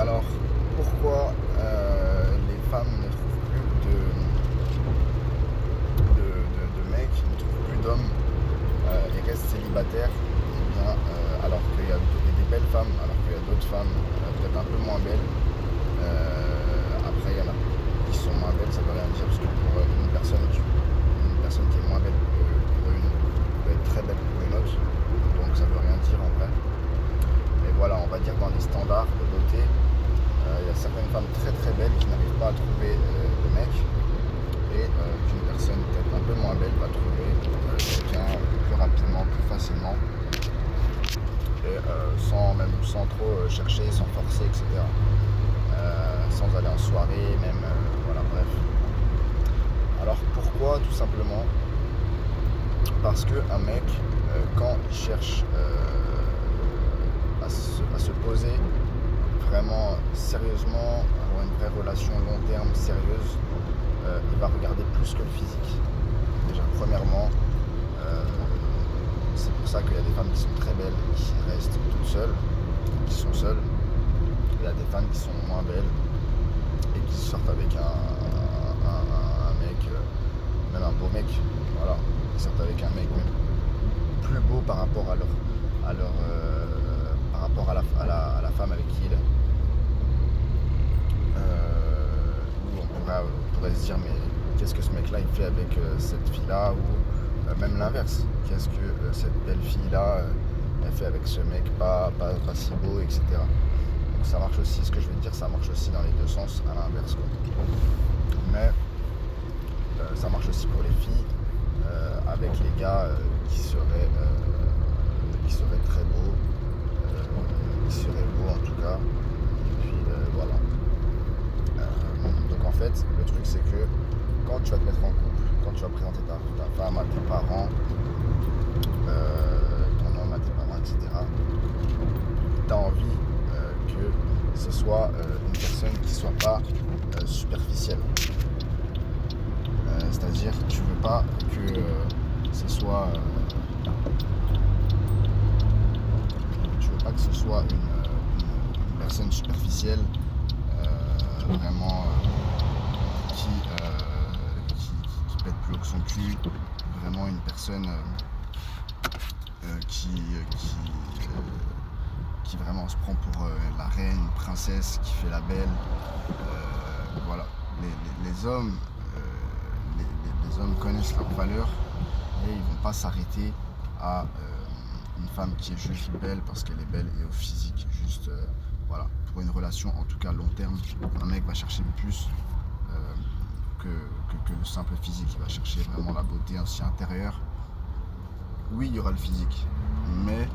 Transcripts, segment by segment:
Alors, pourquoi les femmes ne trouvent plus de mecs, ne trouvent plus d'hommes et restent célibataires? Eh bien, alors qu'il y a des belles femmes, alors qu'il y a d'autres femmes peut-être un peu moins belles. Après, il y en a qui sont moins belles, ça veut rien dire, parce que pour une personne qui est moins belle pour une peut être très belle pour une autre. Donc ça veut rien dire en vrai. Mais voilà, on va dire dans les standards de beauté, il y a certaines femmes très très belles qui n'arrivent pas à trouver de mec et qu'une personne peut-être un peu moins belle va trouver quelqu'un plus rapidement, plus facilement et sans trop chercher, sans forcer, etc. Sans aller en soirée, même, voilà, bref. Alors pourquoi? Tout simplement parce qu'un mec, quand il cherche à se poser vraiment sérieusement, avoir une vraie relation long terme sérieuse, il va regarder plus que le physique. Déjà, premièrement, euh, c'est pour ça qu'il y a des femmes qui sont très belles et qui restent toutes seules, qui sont seules. Il y a des femmes qui sont moins belles et qui sortent avec un mec, même un beau mec, voilà, qui sortent avec un mec même plus beau par rapport par rapport à la femme avec qui il est. Où on pourrait se dire mais qu'est-ce que ce mec là il fait avec cette fille là, ou même l'inverse, qu'est-ce que cette belle fille là elle fait avec ce mec pas si beau, etc. Donc ça marche aussi, ce que je veux dire, ça marche aussi dans les deux sens, à l'inverse quoi. Mais ça marche aussi pour les filles, avec les gars qui seraient très beaux, qui seraient beaux en tout cas. Et puis voilà. Donc en fait, le truc c'est que quand tu vas te mettre en couple, quand tu vas présenter ta femme à tes parents, ton homme à tes parents, etc., tu as envie que ce soit une personne qui soit pas superficielle. C'est-à-dire, tu veux pas que ce soit tu veux pas que ce soit une personne superficielle, vraiment qui pète plus haut que son cul, vraiment une personne qui vraiment se prend pour la reine, une princesse, qui fait la belle. Voilà, les hommes, les hommes connaissent leur valeur et ils vont pas s'arrêter à une femme qui est juste belle parce qu'elle est belle et au physique. Juste, voilà, pour une relation en tout cas long terme, un mec va chercher plus que le simple physique. Il va chercher vraiment la beauté aussi intérieure. Oui, il y aura le physique, mais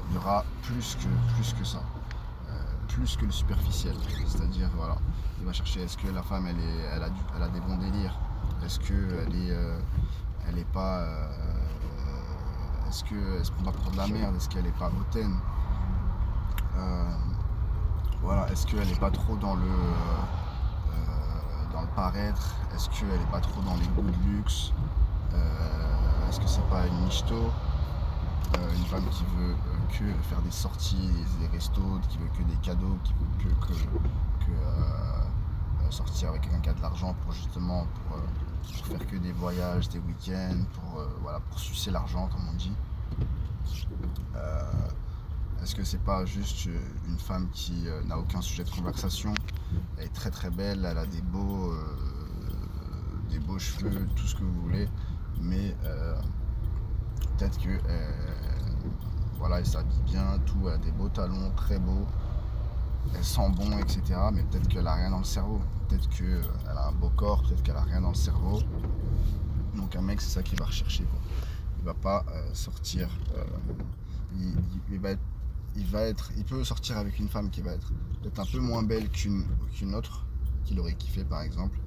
il y aura plus que ça, plus que le superficiel. C'est-à-dire, voilà, il va chercher, est-ce que la femme elle a des bons délires, est-ce elle est pas, est-ce qu'elle se prend pas pour de la merde, est-ce qu'elle est pas hautaine, voilà, est-ce qu'elle est pas trop dans le paraître, est-ce qu'elle est pas trop dans les goûts de luxe, est-ce que c'est pas une michto, une femme qui veut que faire des sorties, des restos, qui veut que des cadeaux, qui veut que sortir avec quelqu'un qui a de l'argent pour justement pour faire que des voyages, des week-ends, voilà, pour sucer l'argent comme on dit. Est-ce que c'est pas juste une femme qui n'a aucun sujet de conversation, elle est très très belle, elle a des beaux cheveux, tout ce que vous voulez, mais peut-être que voilà, elle s'habille bien, tout, elle a des beaux talons, très beaux, elle sent bon, etc. Mais peut-être qu'elle a rien dans le cerveau, peut-être qu'elle a un beau corps, peut-être qu'elle a rien dans le cerveau. Donc un mec, c'est ça qu'il va rechercher, quoi. Il va pas sortir, il peut sortir avec une femme qui va être peut-être un peu moins belle qu'une autre, qu'il aurait kiffé par exemple,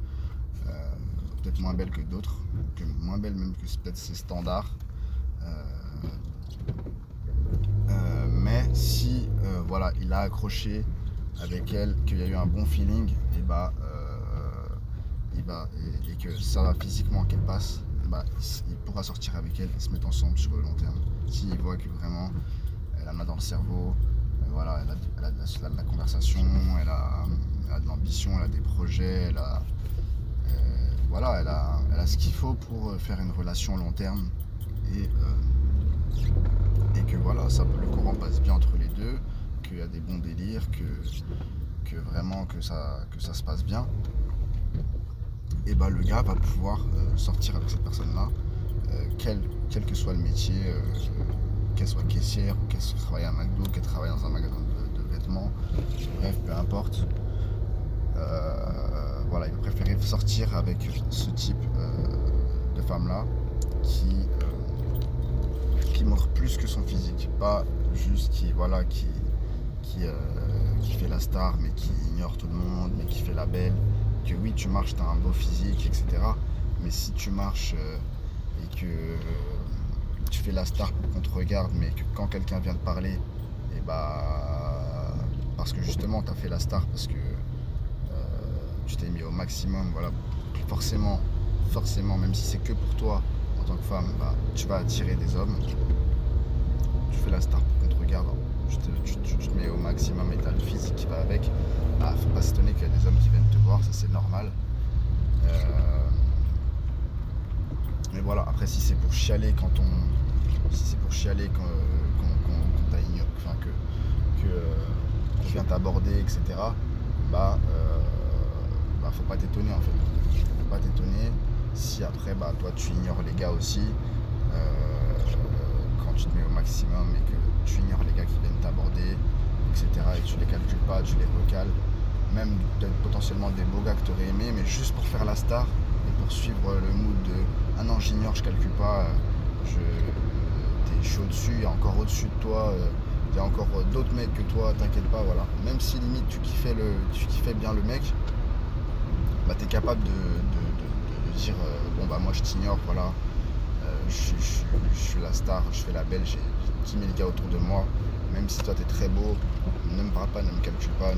peut-être moins belle que d'autres, moins belle même que peut-être ses standards. Mais si voilà, il a accroché avec elle, qu'il y a eu un bon feeling, et que ça va physiquement qu'elle passe, il pourra sortir avec elle et se mettre ensemble sur le long terme. S'il voit que vraiment elle en a dans le cerveau, voilà, elle a de la conversation, elle a de l'ambition, elle a des projets, voilà, elle a ce qu'il faut pour faire une relation long terme et, que voilà, le courant passe bien entre les deux, qu'il y a des bons délires, que vraiment que ça se passe bien. Et bah le gars va pouvoir sortir avec cette personne-là, quel que soit le métier, qu'elle soit caissière, ou qu'elle travaille à McDo, qu'elle travaille dans un magasin de vêtements, bref, peu importe. Voilà, il va préférer sortir avec ce type de femme-là qui montre plus que son physique, pas juste qui fait la star mais qui ignore tout le monde, mais qui fait la belle. Que oui, tu marches, tu as un beau physique, etc. Mais si tu marches et que tu fais la star pour qu'on te regarde, mais que quand quelqu'un vient te parler, et bah parce que justement tu as fait la star, parce que tu t'es mis au maximum, voilà, forcément, même si c'est que pour toi en tant que femme, bah, tu vas attirer des hommes. Tu fais la star pour qu'on te regarde, tu te mets au maximum et tu as le physique qui va avec. Bah, faut pas s'étonner qu'il y a des hommes qui viennent te voir, ça c'est normal. Mais voilà, après si c'est pour chialer quand t'as ignoré, enfin qu'on vient t'aborder, etc. Bah, faut pas t'étonner en fait. Faut pas t'étonner si après bah toi tu ignores les gars aussi, quand tu te mets au maximum et que tu ignores les gars qui viennent t'aborder, etc. et tu les calcules pas, tu les recales. Même peut-être potentiellement des beaux gars que tu aurais aimé, mais juste pour faire la star et pour suivre le mood de ah non j'ignore, je calcule pas, je suis au-dessus, il y a encore au-dessus de toi, il y a encore d'autres mecs que toi, t'inquiète pas, voilà. Même si limite tu kiffais bien le mec, bah t'es capable de dire bon bah moi je t'ignore, voilà, je suis la star, je fais la belle, j'ai 10 000 gars autour de moi, même si toi t'es très beau, ne me parle pas, ne me calcule pas,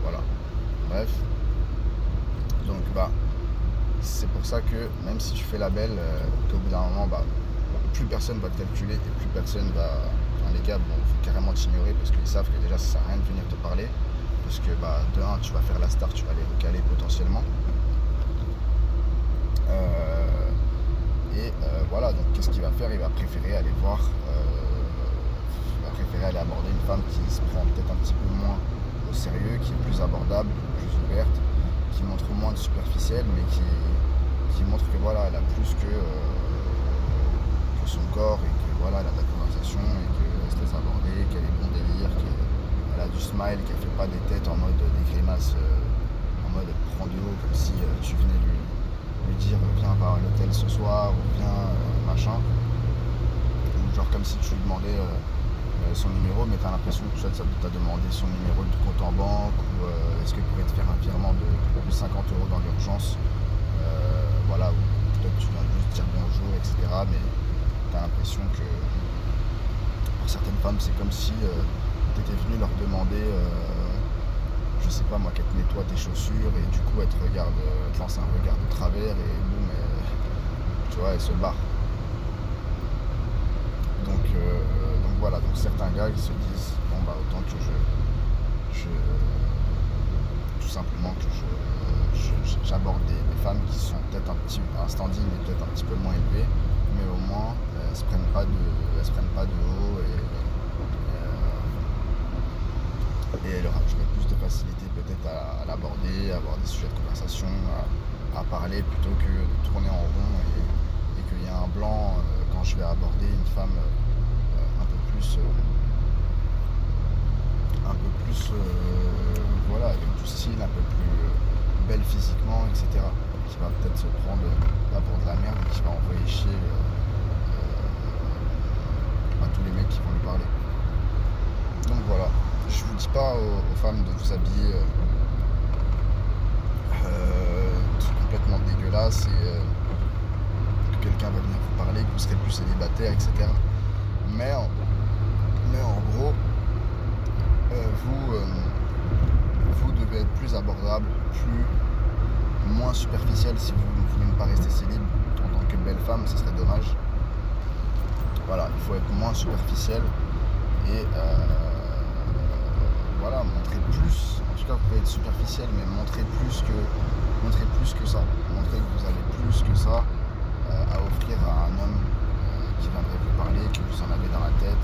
voilà. Bref, donc bah c'est pour ça que même si tu fais la belle, qu'au bout d'un moment bah plus personne va te calculer et plus personne va. Enfin, les gars vont carrément t'ignorer parce qu'ils savent que déjà ça sert à rien de venir te parler. Parce que bah de un tu vas faire la star, tu vas les recaler potentiellement. Voilà, donc qu'est-ce qu'il va faire? Il va préférer aller voir, il va préférer aller aborder une femme qui se prend peut-être un petit peu moins au sérieux, qui est plus abordable, plus ouverte, qui montre moins de superficiel, mais qui montre que voilà, elle a plus que son corps et que voilà, elle a de la conversation et qu'elle se laisse aborder, qu'elle est bon délire, qu'elle a du smile, qu'elle fait pas des têtes en mode des grimaces, en mode prend de haut comme si tu venais lui dire viens va à l'hôtel ce soir ou viens machin, ou genre comme si tu lui demandais son numéro, mais t'as l'impression que ça t'a demandé son numéro de compte en banque, ou est-ce qu'il pourrait te faire un virement de 50 € dans l'urgence, voilà, ou peut-être tu viens juste dire bonjour, etc. Mais t'as l'impression que pour certaines femmes c'est comme si t'étais venu leur demander je sais pas moi, qu'elle te nettoie tes chaussures et du coup elle te regarde, elle te lance un regard de travers et boum, tu vois, elle se barre. Donc voilà, donc certains gars ils se disent bon bah autant que tout simplement que j'aborde des femmes qui sont peut-être un standing mais peut-être un petit peu moins élevé, mais au moins elles se prennent pas de haut et elle aura plus de facilité peut-être à l'aborder, à avoir des sujets de conversation, à parler plutôt que de tourner en rond et qu'il y a un blanc quand je vais aborder une femme un peu plus voilà, avec du style, un peu plus belle physiquement, etc. Qui va peut-être se prendre là pour de la merde et qui va envoyer chier à tous les mecs qui vont lui parler. Donc voilà, je vous dis pas aux femmes de vous habiller complètement dégueulasse et que quelqu'un va venir vous parler, que vous serez plus célibataire, etc. Mais en gros, vous devez être plus abordable, moins superficiel si vous ne voulez pas rester célib en tant que belle femme, ce serait dommage. Voilà, il faut être moins superficiel et voilà, montrer plus, en tout cas vous pouvez être superficiel, mais montrer plus que ça. Montrer que vous avez plus que ça à offrir à un homme qui viendrait vous parler, que vous en avez dans la tête.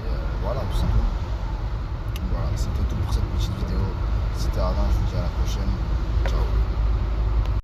Et voilà, tout simplement. Voilà, c'était tout pour cette petite vidéo. C'était Arnaud, je vous dis à la prochaine. Ciao.